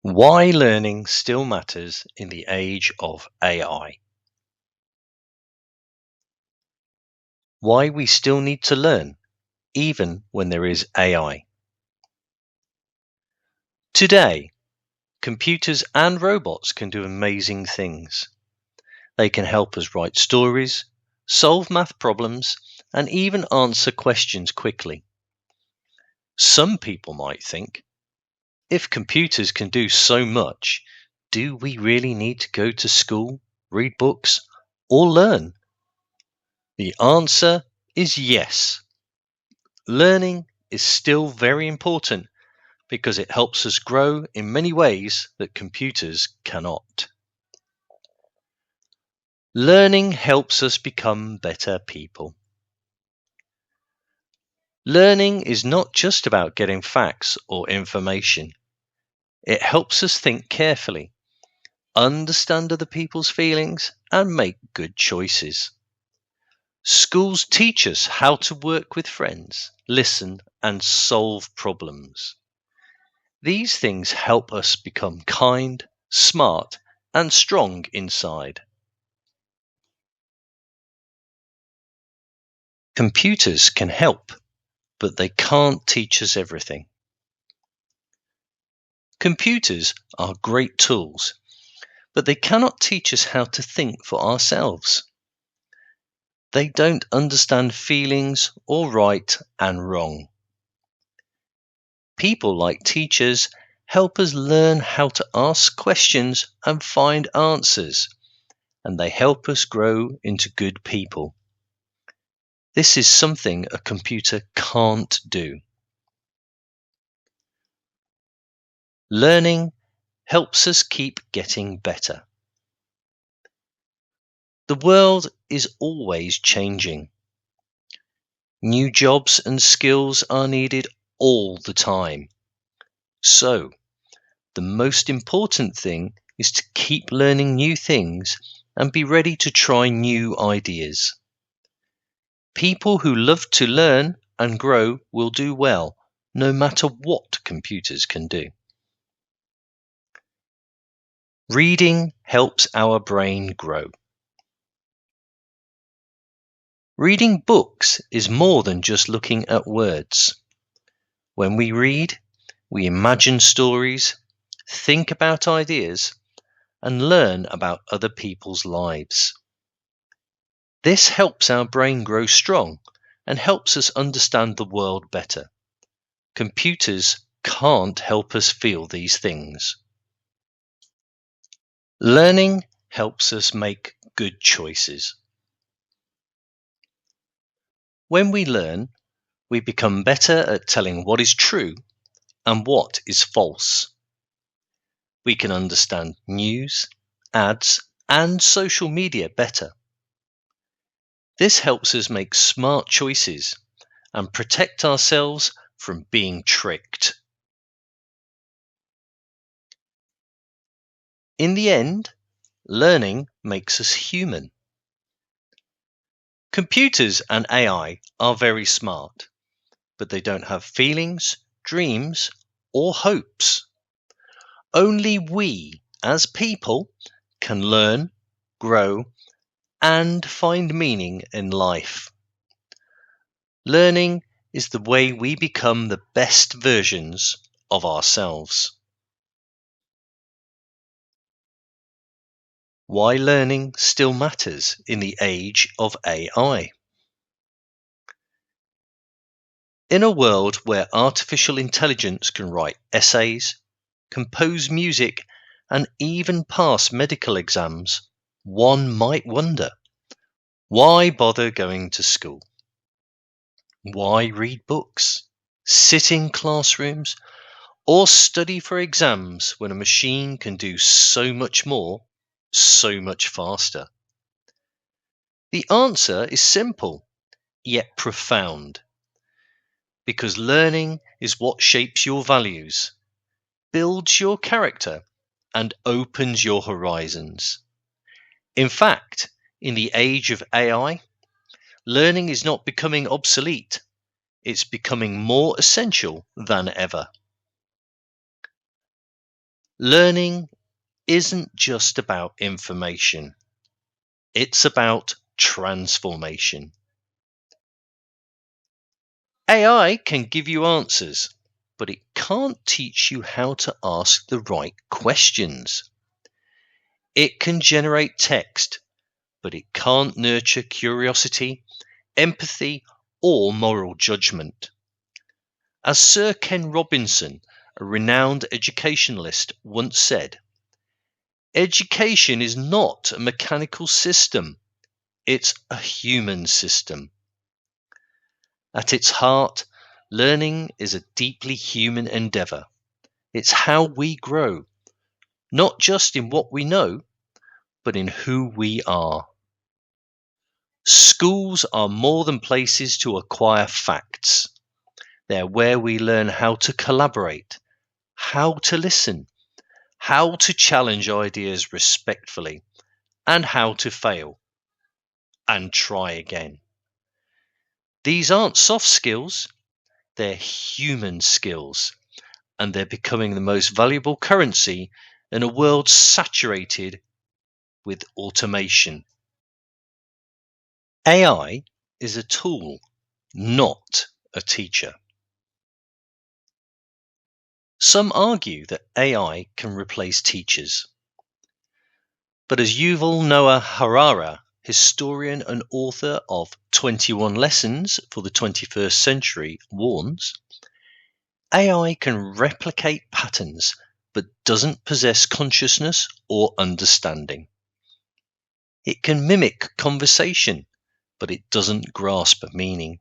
Why learning still matters in the age of AI. Why we still need to learn, even when there is AI. Today, computers and robots can do amazing things. They can help us write stories, solve math problems, and even answer questions quickly. Some people might think, if computers can do so much, do we really need to go to school, read books, or learn? The answer is yes. Learning is still very important because it helps us grow in many ways that computers cannot. Learning helps us become better people. Learning is not just about getting facts or information. It helps us think carefully, understand other people's feelings, and make good choices. Schools teach us how to work with friends, listen, and solve problems. These things help us become kind, smart, and strong inside. Computers can help, but they can't teach us everything. Computers are great tools, but they cannot teach us how to think for ourselves. They don't understand feelings or right and wrong. People like teachers help us learn how to ask questions and find answers, and they help us grow into good people. This is something a computer can't do. Learning helps us keep getting better. The world is always changing. New jobs and skills are needed all the time. So, the most important thing is to keep learning new things and be ready to try new ideas. People who love to learn and grow will do well, no matter what computers can do. Reading helps our brain grow. Reading books is more than just looking at words. When we read, we imagine stories, think about ideas, and learn about other people's lives. This helps our brain grow strong and helps us understand the world better. Computers can't help us feel these things. Learning helps us make good choices. When we learn, we become better at telling what is true and what is false. We can understand news, ads, and social media better. This helps us make smart choices and protect ourselves from being tricked. In the end, learning makes us human. Computers and AI are very smart, but they don't have feelings, dreams, or hopes. Only we, as people, can learn, grow, and find meaning in life. Learning is the way we become the best versions of ourselves. Why learning still matters in the age of AI. In a world where artificial intelligence can write essays, compose music, and even pass medical exams, one might wonder, why bother going to school? Why read books, sit in classrooms, or study for exams when a machine can do so much more, so much faster? The answer is simple, yet profound. Because learning is what shapes your values, builds your character, and opens your horizons. In fact, in the age of AI, learning is not becoming obsolete, it's becoming more essential than ever. Learning isn't just about information. It's about transformation. AI can give you answers, but it can't teach you how to ask the right questions. It can generate text, but it can't nurture curiosity, empathy, or moral judgment. As Sir Ken Robinson, a renowned educationalist, once said, "Education is not a mechanical system, it's a human system." At its heart, learning is a deeply human endeavour. It's how we grow, not just in what we know, but in who we are. Schools are more than places to acquire facts. They're where we learn how to collaborate, how to listen, how to challenge ideas respectfully, and how to fail and try again. These aren't soft skills, they're human skills, and they're becoming the most valuable currency in a world saturated with automation. AI is a tool, not a teacher. Some argue that AI can replace teachers. But as Yuval Noah Harari, historian and author of 21 Lessons for the 21st Century, warns, AI can replicate patterns but doesn't possess consciousness or understanding. It can mimic conversation, but it doesn't grasp meaning.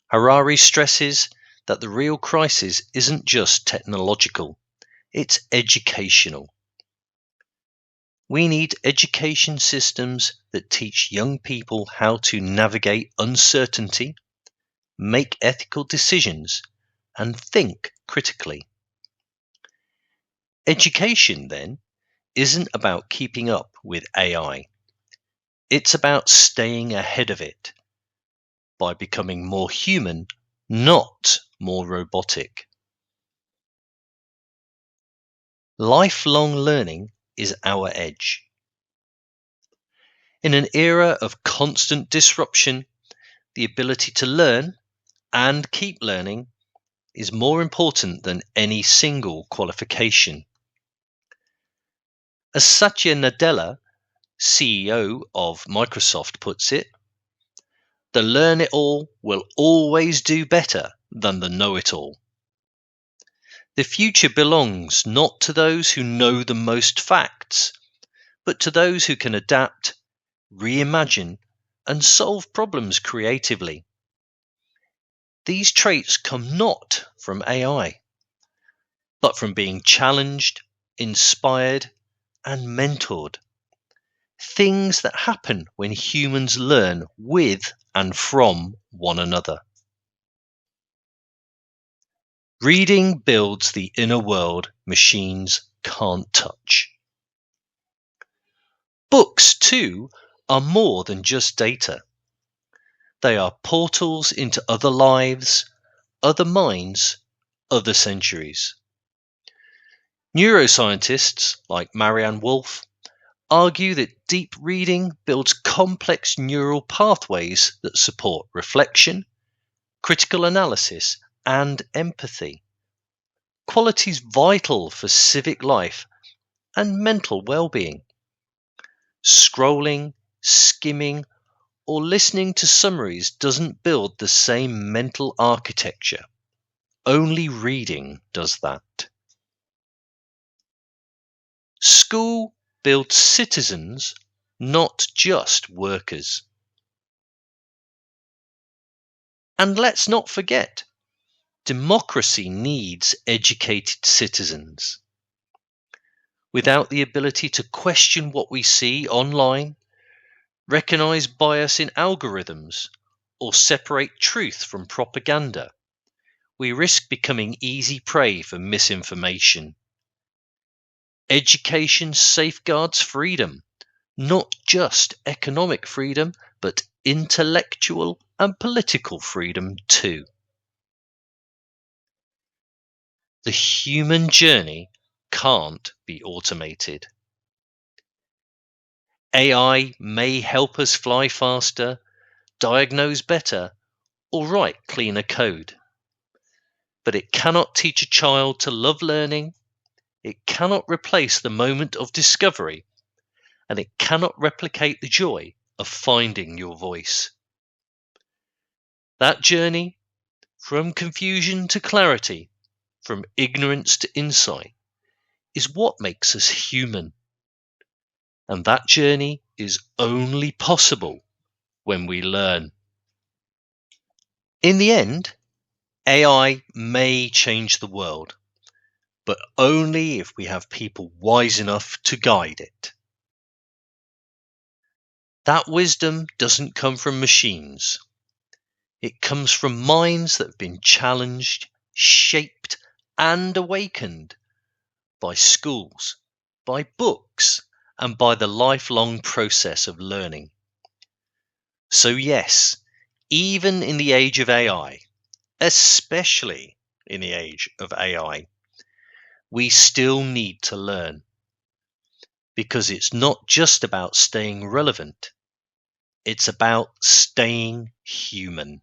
Harari stresses that the real crisis isn't just technological, it's educational. We need education systems that teach young people how to navigate uncertainty, make ethical decisions, and think critically. Education, then, isn't about keeping up with AI. It's about staying ahead of it by becoming more human, not more robotic. Lifelong learning is our edge. In an era of constant disruption, the ability to learn and keep learning is more important than any single qualification. As Satya Nadella, CEO of Microsoft, puts it, "The learn-it-all will always do better than the know-it-all." The future belongs not to those who know the most facts, but to those who can adapt, reimagine, and solve problems creatively. These traits come not from AI, but from being challenged, inspired, and mentored. Things that happen when humans learn with and from one another. Reading builds the inner world machines can't touch. Books, too, are more than just data. They are portals into other lives, other minds, other centuries. Neuroscientists like Marianne Wolf argue that deep reading builds complex neural pathways that support reflection, critical analysis, and empathy, qualities vital for civic life and mental well-being. Scrolling, skimming, or listening to summaries doesn't build the same mental architecture. Only reading does that. School builds citizens, not just workers. And let's not forget, democracy needs educated citizens. Without the ability to question what we see online, recognize bias in algorithms, or separate truth from propaganda, we risk becoming easy prey for misinformation. Education safeguards freedom, not just economic freedom, but intellectual and political freedom too. The human journey can't be automated. AI may help us fly faster, diagnose better, or write cleaner code. But it cannot teach a child to love learning, it cannot replace the moment of discovery, and it cannot replicate the joy of finding your voice. That journey, from confusion to clarity, from ignorance to insight, is what makes us human. And that journey is only possible when we learn. In the end, AI may change the world, but only if we have people wise enough to guide it. That wisdom doesn't come from machines. It comes from minds that have been challenged, shaped, and awakened by schools, by books, and by the lifelong process of learning. So yes, even in the age of AI, especially in the age of AI, we still need to learn. Because it's not just about staying relevant, it's about staying human.